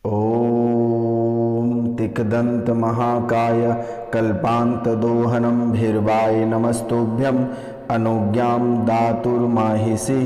ॐ तिक्दंत महाकाय कल्पान्तदोहनं भीर्वाय नमस्तुभ्यं अनुज्ञां दातुर्माहिषि।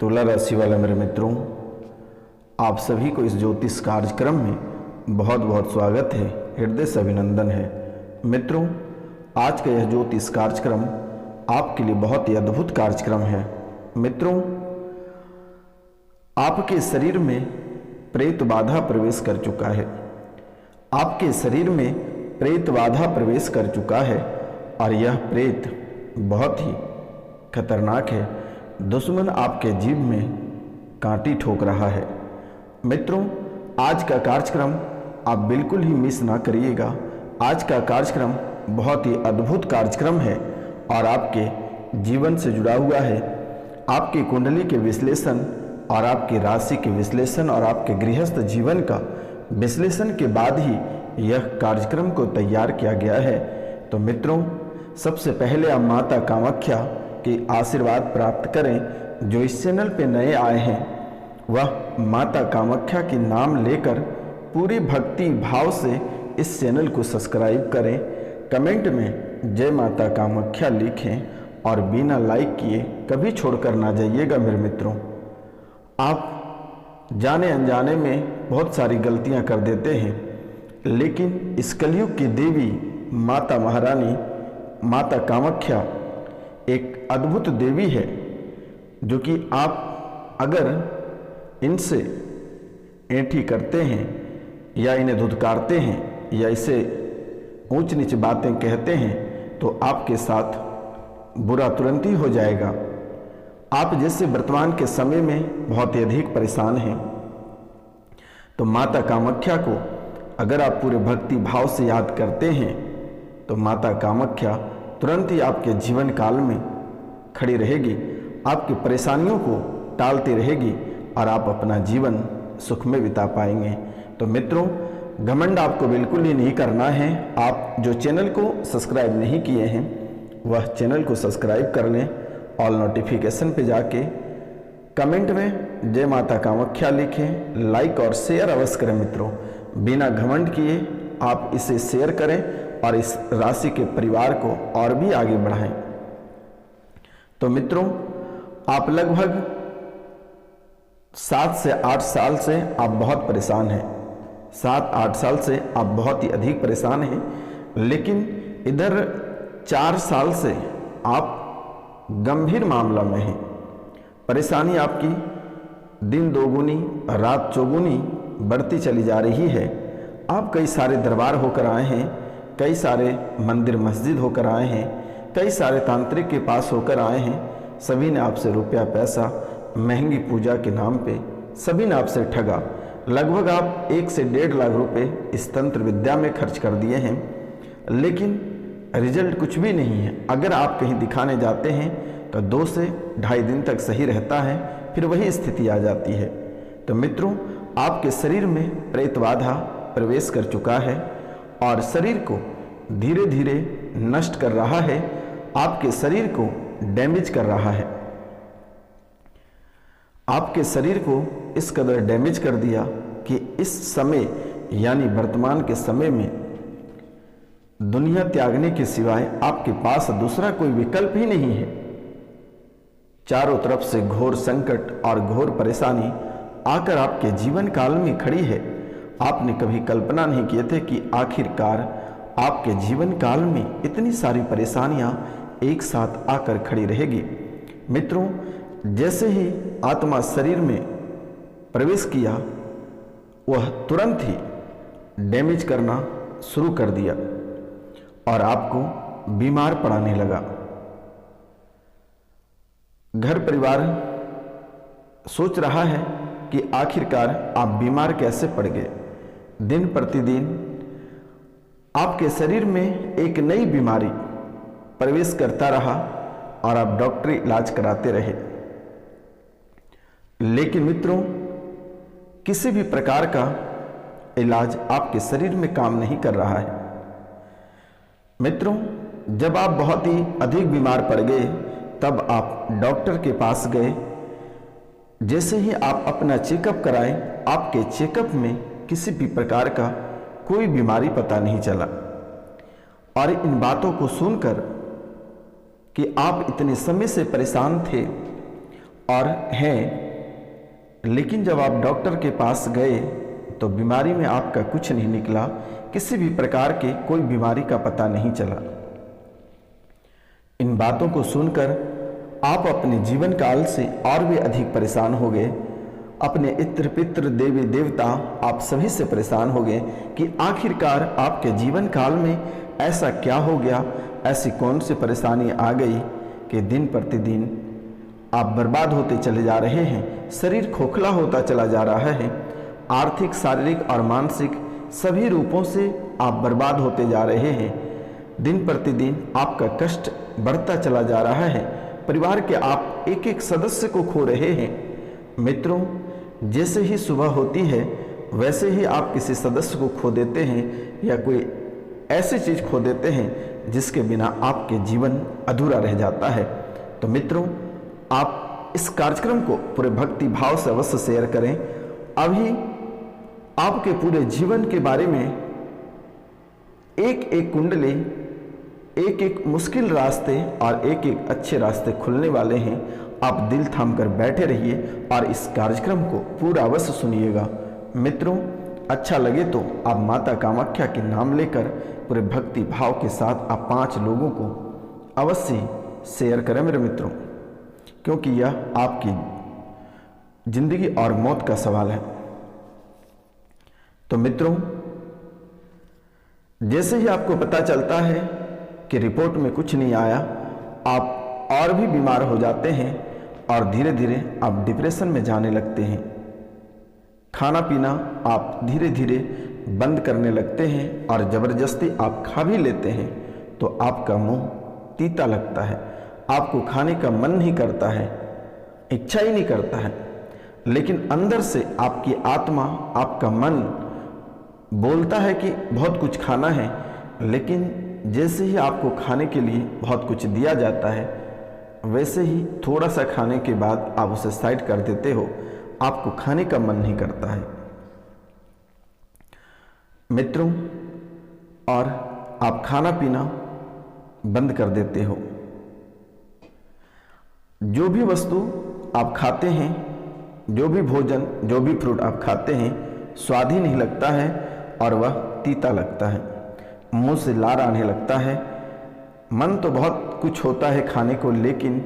तुला राशि वाले मेरे मित्रों, आप सभी को इस ज्योतिष कार्यक्रम में बहुत बहुत स्वागत है, हृदय से अभिनंदन है। मित्रों, आज का यह ज्योतिष कार्यक्रम आपके लिए बहुत ही अद्भुत कार्यक्रम है। मित्रों, आपके शरीर में प्रेत बाधा प्रवेश कर चुका है। आपके शरीर में प्रेत बाधा प्रवेश कर चुका है और यह प्रेत बहुत ही खतरनाक है। दुश्मन आपके जीभ में कांटी ठोक रहा है। मित्रों, आज का कार्यक्रम आप बिल्कुल ही मिस ना करिएगा। आज का कार्यक्रम बहुत ही अद्भुत कार्यक्रम है और आपके जीवन से जुड़ा हुआ है। आपकी कुंडली के विश्लेषण और आपकी राशि के विश्लेषण और आपके गृहस्थ जीवन का विश्लेषण के बाद ही यह कार्यक्रम को तैयार किया गया है। तो मित्रों, सबसे पहले आप माता कामाख्या के आशीर्वाद प्राप्त करें। जो इस चैनल पे नए आए हैं वह माता कामाख्या के नाम लेकर पूरी भक्ति भाव से इस चैनल को सब्सक्राइब करें। कमेंट में जय माता कामाख्या लिखें और बिना लाइक किए कभी छोड़कर ना जाइएगा मेरे मित्रों। आप जाने अनजाने में बहुत सारी गलतियां कर देते हैं, लेकिन इस कलयुग की देवी माता महारानी माता कामाख्या एक अद्भुत देवी है, जो कि आप अगर इनसे ऐंठी करते हैं या इन्हें धुतकारते हैं या इसे ऊंच नीच बातें कहते हैं तो आपके साथ बुरा तुरंत ही हो जाएगा। आप जैसे वर्तमान के समय में बहुत ही अधिक परेशान हैं, तो माता कामाख्या को अगर आप पूरे भक्ति भाव से याद करते हैं तो माता कामाख्या तुरंत ही आपके जीवन काल में खड़ी रहेगी, आपकी परेशानियों को टालती रहेगी और आप अपना जीवन सुख में बिता पाएंगे। तो मित्रों, घमंड आपको बिल्कुल ही नहीं करना है। आप जो चैनल को सब्सक्राइब नहीं किए हैं वह चैनल को सब्सक्राइब कर लें। ऑल नोटिफिकेशन पे जाके कमेंट में जय माता कामाख्या लिखें, लाइक और शेयर अवश्य करें। मित्रों, बिना घमंड किए आप इसे शेयर करें और इस राशि के परिवार को और भी आगे बढ़ाएं। तो मित्रों, आप लगभग 7 से 8 साल से आप बहुत परेशान हैं। 7-8 साल से आप बहुत ही अधिक परेशान हैं, लेकिन इधर 4 साल से आप गंभीर मामला में है। परेशानी आपकी दिन दोगुनी रात चौगुनी बढ़ती चली जा रही है। आप कई सारे दरबार होकर आए हैं, कई सारे मंदिर मस्जिद होकर आए हैं, कई सारे तांत्रिक के पास होकर आए हैं। सभी ने आपसे रुपया पैसा महंगी पूजा के नाम पे सभी ने आपसे ठगा। लगभग आप 1 से 1.5 लाख रुपए इस तंत्र विद्या में खर्च कर दिए हैं, लेकिन रिजल्ट कुछ भी नहीं है। अगर आप कहीं दिखाने जाते हैं तो 2 से 2.5 दिन तक सही रहता है, फिर वही स्थिति आ जाती है। तो मित्रों, आपके शरीर में प्रेत बाधा प्रवेश कर चुका है और शरीर को धीरे धीरे नष्ट कर रहा है, आपके शरीर को डैमेज कर रहा है। आपके शरीर को इस कदर डैमेज कर दिया कि इस समय यानी वर्तमान के समय में दुनिया त्यागने के सिवाय आपके पास दूसरा कोई विकल्प ही नहीं है। चारों तरफ से घोर संकट और घोर परेशानी आकर आपके जीवन काल में खड़ी है। आपने कभी कल्पना नहीं किए थे कि आखिरकार आपके जीवन काल में इतनी सारी परेशानियां एक साथ आकर खड़ी रहेगी। मित्रों, जैसे ही आत्मा शरीर में प्रवेश किया वह तुरंत ही डैमेज करना शुरू कर दिया और आपको बीमार पड़ाने लगा। घर परिवार सोच रहा है कि आखिरकार आप बीमार कैसे पड़ गए। दिन प्रतिदिन आपके शरीर में एक नई बीमारी प्रवेश करता रहा और आप डॉक्टरी इलाज कराते रहे, लेकिन मित्रों, किसी भी प्रकार का इलाज आपके शरीर में काम नहीं कर रहा है। मित्रों, जब आप बहुत ही अधिक बीमार पड़ गए तब आप डॉक्टर के पास गए। जैसे ही आप अपना चेकअप कराएं, आपके चेकअप में किसी भी प्रकार का कोई बीमारी पता नहीं चला। और इन बातों को सुनकर कि आप इतने समय से परेशान थे और हैं, लेकिन जब आप डॉक्टर के पास गए तो बीमारी में आपका कुछ नहीं निकला, किसी भी प्रकार के कोई बीमारी का पता नहीं चला। इन बातों को सुनकर आप अपने जीवन काल से और भी अधिक परेशान हो गए। अपने इत्र पित्र देवी देवता आप सभी से परेशान हो गए कि आखिरकार आपके जीवन काल में ऐसा क्या हो गया, ऐसी कौन सी परेशानी आ गई कि दिन प्रतिदिन आप बर्बाद होते चले जा रहे हैं, शरीर खोखला होता चला जा रहा है, आर्थिक, शारीरिक और मानसिक सभी रूपों से आप बर्बाद होते जा रहे हैं। दिन प्रतिदिन आपका कष्ट बढ़ता चला जा रहा है, परिवार के आप एक एक सदस्य को खो रहे हैं। मित्रों, जैसे ही सुबह होती है वैसे ही आप किसी सदस्य को खो देते हैं या कोई ऐसी चीज़ खो देते हैं जिसके बिना आपके जीवन अधूरा रह जाता है। तो मित्रों, आप इस कार्यक्रम को पूरे भक्ति भाव से अवश्य शेयर करें। अभी आपके पूरे जीवन के बारे में एक एक कुंडली, एक एक मुश्किल रास्ते और एक एक अच्छे रास्ते खुलने वाले हैं। आप दिल थाम कर बैठे रहिए और इस कार्यक्रम को पूरा अवश्य सुनिएगा। मित्रों, अच्छा लगे तो आप माता कामाख्या के नाम लेकर पूरे भक्ति भाव के साथ आप 5 लोगों को अवश्य शेयर करें मेरे मित्रों, क्योंकि यह आपकी जिंदगी और मौत का सवाल है। तो मित्रों, जैसे ही आपको पता चलता है कि रिपोर्ट में कुछ नहीं आया, आप और भी बीमार हो जाते हैं और धीरे धीरे आप डिप्रेशन में जाने लगते हैं। खाना पीना आप धीरे धीरे बंद करने लगते हैं और ज़बरदस्ती आप खा भी लेते हैं तो आपका मुंह तीता लगता है, आपको खाने का मन नहीं करता है, इच्छा ही नहीं करता है। लेकिन अंदर से आपकी आत्मा, आपका मन बोलता है कि बहुत कुछ खाना है, लेकिन जैसे ही आपको खाने के लिए बहुत कुछ दिया जाता है वैसे ही थोड़ा सा खाने के बाद आप उसे साइड कर देते हो, आपको खाने का मन नहीं करता है मित्रों, और आप खाना पीना बंद कर देते हो। जो भी वस्तु आप खाते हैं, जो भी भोजन, जो भी फ्रूट आप खाते हैं, स्वाद ही नहीं लगता है और वह तीता लगता है, मुंह से लार आने लगता है। मन तो बहुत कुछ होता है खाने को, लेकिन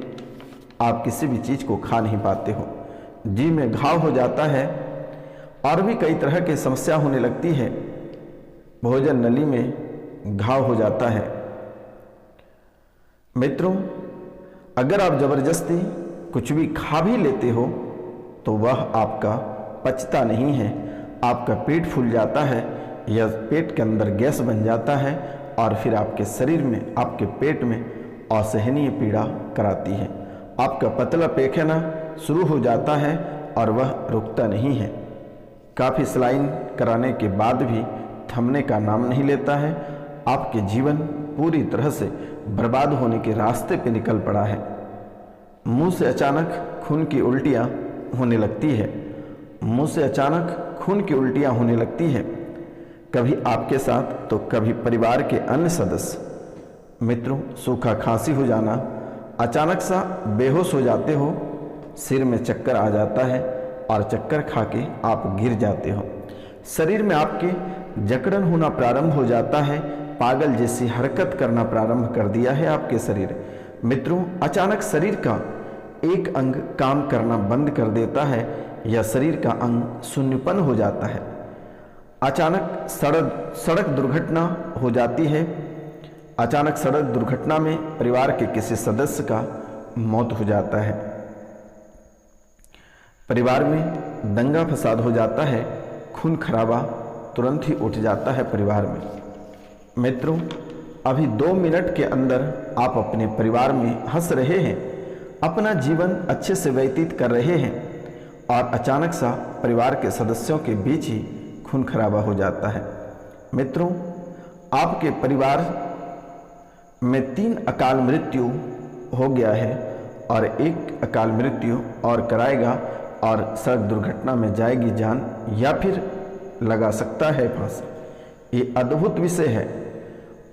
आप किसी भी चीज़ को खा नहीं पाते हो। जी में घाव हो जाता है और भी कई तरह की समस्या होने लगती है। भोजन नली में घाव हो जाता है। मित्रों, अगर आप जबरदस्ती कुछ भी खा भी लेते हो तो वह आपका पचता नहीं है, आपका पेट फूल जाता है या पेट के अंदर गैस बन जाता है और फिर आपके शरीर में, आपके पेट में असहनीय पीड़ा कराती है। आपका पतला पैखाना शुरू हो जाता है और वह रुकता नहीं है। काफ़ी सलाइन कराने के बाद भी थमने का नाम नहीं लेता है। आपके जीवन पूरी तरह से बर्बाद होने के रास्ते पे निकल पड़ा है। मुंह से अचानक खून की उल्टियाँ होने लगती है, मुंह से अचानक खून की उल्टियाँ होने लगती है, कभी आपके साथ तो कभी परिवार के अन्य सदस्य। मित्रों, सूखा खांसी हो जाना, अचानक सा बेहोश हो जाते हो, सिर में चक्कर आ जाता है और चक्कर खा के आप गिर जाते हो, शरीर में आपके जकड़न होना प्रारंभ हो जाता है, पागल जैसी हरकत करना प्रारंभ कर दिया है आपके शरीर। मित्रों, अचानक शरीर का एक अंग काम करना बंद कर देता है या शरीर का अंग शून्यपन हो जाता है। अचानक सड़क दुर्घटना हो जाती है। अचानक सड़क दुर्घटना में परिवार के किसी सदस्य का मौत हो जाता है। परिवार में दंगा फसाद हो जाता है, खून खराबा तुरंत ही उठ जाता है परिवार में। मित्रों, अभी 2 मिनट के अंदर आप अपने परिवार में हंस रहे हैं, अपना जीवन अच्छे से व्यतीत कर रहे हैं और अचानक सा परिवार के सदस्यों के बीच ही खून खराबा हो जाता है। मित्रों, आपके परिवार में 3 अकाल मृत्यु हो गया है और 1 अकाल मृत्यु और कराएगा और सड़क दुर्घटना में जाएगी जान, या फिर लगा सकता है फांसी। ये अद्भुत विषय है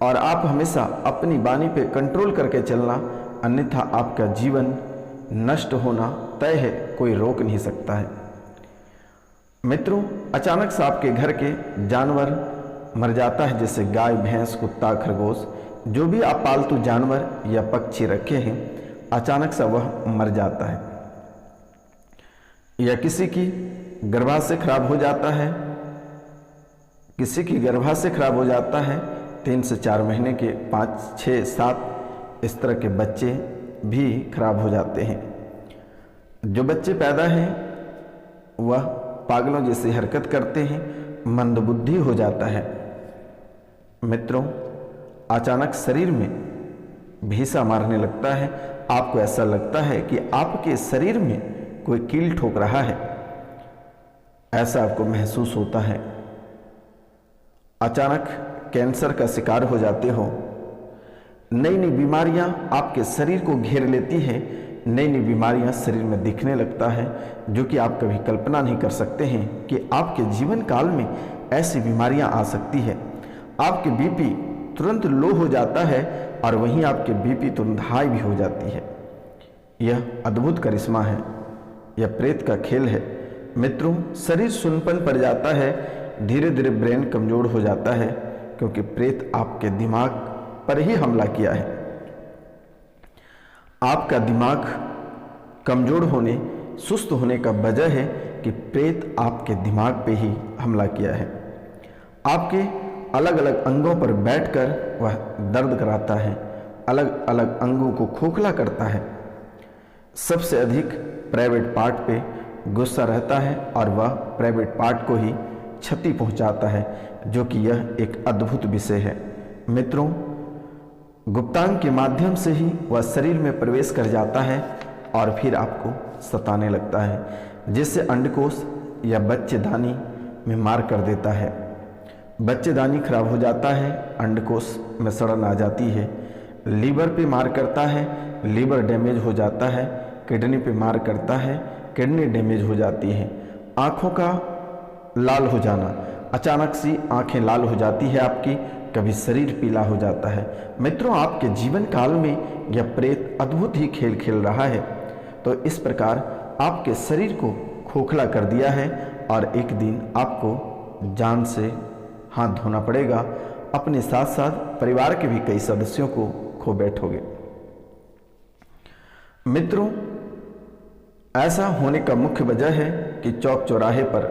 और आप हमेशा अपनी वाणी पे कंट्रोल करके चलना, अन्यथा आपका जीवन नष्ट होना तय है, कोई रोक नहीं सकता है। मित्रों, अचानक से आपके घर के जानवर मर जाता है, जैसे गाय, भैंस, कुत्ता, खरगोश, जो भी आप पालतू जानवर या पक्षी रखे हैं, अचानक से वह मर जाता है। या किसी की गर्भाशय खराब हो जाता है, किसी की गर्भाशय खराब हो जाता है, 3 से 4 महीने के 5, 6, 7 इस तरह के बच्चे भी खराब हो जाते हैं। जो बच्चे पैदा हैं वह पागलों जैसी हरकत करते हैं, मंदबुद्धि हो जाता है। मित्रों, अचानक शरीर में भीसा मारने लगता है, आपको ऐसा लगता है कि आपके शरीर में कोई कील ठोक रहा है, ऐसा आपको महसूस होता है। अचानक कैंसर का शिकार हो जाते हो, नई नई बीमारियां आपके शरीर को घेर लेती है, नई नई बीमारियां शरीर में दिखने लगता है, जो कि आप कभी कल्पना नहीं कर सकते हैं कि आपके जीवन काल में ऐसी बीमारियां आ सकती है। आपके बीपी तुरंत लो हो जाता है और वहीं आपके बीपी तुरंत हाई भी हो जाती है। यह अद्भुत करिश्मा है, यह प्रेत का खेल है। मित्रों, शरीर सुनपन पड़ जाता है, धीरे धीरे ब्रेन कमजोर हो जाता है, क्योंकि प्रेत आपके दिमाग पर ही हमला किया है। आपका दिमाग कमजोर होने, सुस्त होने का वजह है कि प्रेत आपके दिमाग पे ही हमला किया है। आपके अलग अलग अंगों पर बैठकर वह दर्द कराता है, अलग अलग अंगों को खोखला करता है। सबसे अधिक प्राइवेट पार्ट पे गुस्सा रहता है और वह प्राइवेट पार्ट को ही क्षति पहुंचाता है, जो कि यह एक अद्भुत विषय है। मित्रों, गुप्तांग के माध्यम से ही वह शरीर में प्रवेश कर जाता है और फिर आपको सताने लगता है, जिससे अंडकोश या बच्चेदानी में मार कर देता है। बच्चेदानी खराब हो जाता है, अंडकोश में सड़न आ जाती है, लीवर पे मार करता है, लीवर डैमेज हो जाता है, किडनी पे मार करता है, किडनी डैमेज हो जाती है। आँखों का लाल हो जाना, अचानक सी आंखें लाल हो जाती है आपकी, कभी शरीर पीला हो जाता है। मित्रों, आपके जीवन काल में यह प्रेत अद्भुत ही खेल खेल रहा है। तो इस प्रकार आपके शरीर को खोखला कर दिया है और एक दिन आपको जान से हाथ धोना पड़ेगा, अपने साथ साथ परिवार के भी कई सदस्यों को खो बैठोगे। मित्रों, ऐसा होने का मुख्य वजह है कि चौक चौराहे पर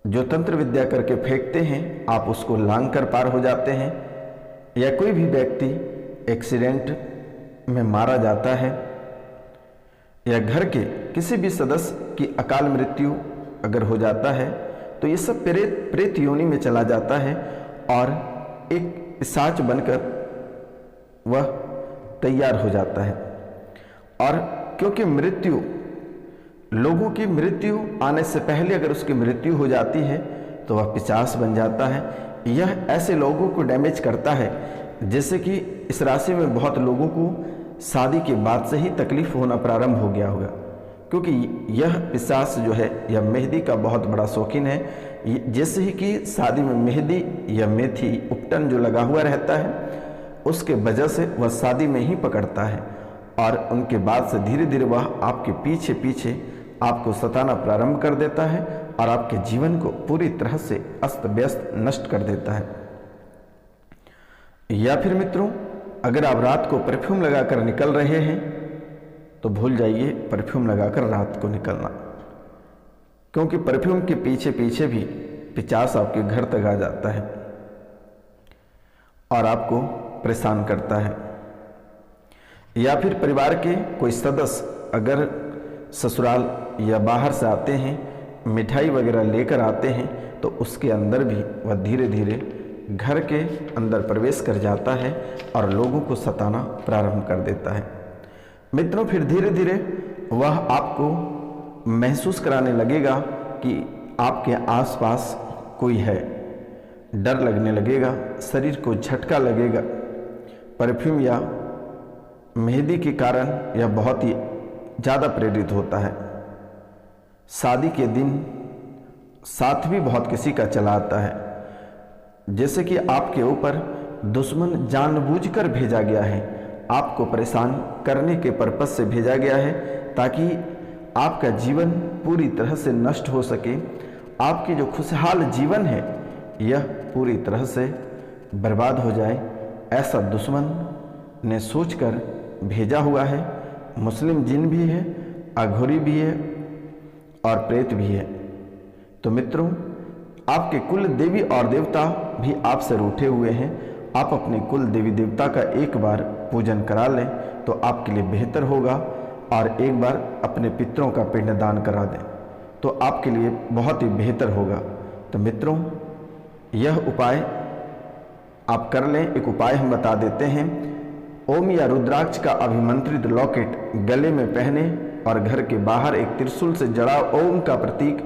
जो तंत्र विद्या करके फेंकते हैं, आप उसको लांग कर पार हो जाते हैं, या कोई भी व्यक्ति एक्सीडेंट में मारा जाता है, या घर के किसी भी सदस्य की अकाल मृत्यु अगर हो जाता है, तो ये सब प्रेत योनि में चला जाता है और एक पिशाच बनकर वह तैयार हो जाता है। और क्योंकि मृत्यु, लोगों की मृत्यु आने से पहले अगर उसकी मृत्यु हो जाती है तो वह पिशाच बन जाता है। यह ऐसे लोगों को डैमेज करता है, जैसे कि इस राशि में बहुत लोगों को शादी के बाद से ही तकलीफ होना प्रारंभ हो गया होगा, क्योंकि यह पिशाच जो है यह मेहंदी का बहुत बड़ा शौकीन है। जैसे ही कि शादी में मेहंदी या मेथी उपटन जो लगा हुआ रहता है, उसके वजह से वह शादी में ही पकड़ता है और उनके बाद से धीरे धीरे वह आपके पीछे पीछे आपको सताना प्रारंभ कर देता है और आपके जीवन को पूरी तरह से अस्त व्यस्त नष्ट कर देता है। या फिर मित्रों, अगर आप रात को परफ्यूम लगाकर निकल रहे हैं तो भूल जाइए परफ्यूम लगाकर रात को निकलना, क्योंकि परफ्यूम के पीछे पीछे भी पिशाच आपके घर तक आ जाता है और आपको परेशान करता है। या फिर परिवार के कोई सदस्य अगर ससुराल या बाहर से आते हैं, मिठाई वगैरह लेकर आते हैं, तो उसके अंदर भी वह धीरे धीरे घर के अंदर प्रवेश कर जाता है और लोगों को सताना प्रारंभ कर देता है। मित्रों, फिर धीरे धीरे वह आपको महसूस कराने लगेगा कि आपके आसपास कोई है, डर लगने लगेगा, शरीर को झटका लगेगा। परफ्यूम या मेहंदी के कारण यह बहुत ही ज़्यादा प्रेरित होता है। शादी के दिन साथ भी बहुत किसी का चला आता है। जैसे कि आपके ऊपर दुश्मन जानबूझकर भेजा गया है, आपको परेशान करने के पर्पस से भेजा गया है, ताकि आपका जीवन पूरी तरह से नष्ट हो सके। आपकी जो खुशहाल जीवन है यह पूरी तरह से बर्बाद हो जाए, ऐसा दुश्मन ने सोचकर भेजा हुआ है। मुस्लिम जिन भी है, अघोरी भी है और प्रेत भी है। तो मित्रों, आपके कुल देवी और देवता भी आपसे रूठे हुए हैं। आप अपने कुल देवी देवता का एक बार पूजन करा लें तो आपके लिए बेहतर होगा, और एक बार अपने पितरों का पिंडदान करा दें तो आपके लिए बहुत ही बेहतर होगा। तो मित्रों, यह उपाय आप कर लें। एक उपाय हम बता देते हैं। ओम या रुद्राक्ष का अभिमंत्रित लॉकेट गले में पहने और घर के बाहर एक त्रिशूल से जड़ा ओम का प्रतीक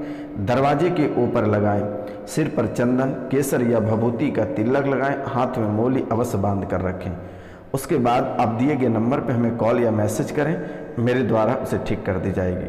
दरवाजे के ऊपर लगाएं। सिर पर चंदन, केसर या भभूति का तिलक लगाएं। हाथ में मौली अवश्य बांध कर रखें। उसके बाद आप दिए गए नंबर पर हमें कॉल या मैसेज करें, मेरे द्वारा उसे ठीक कर दी जाएगी।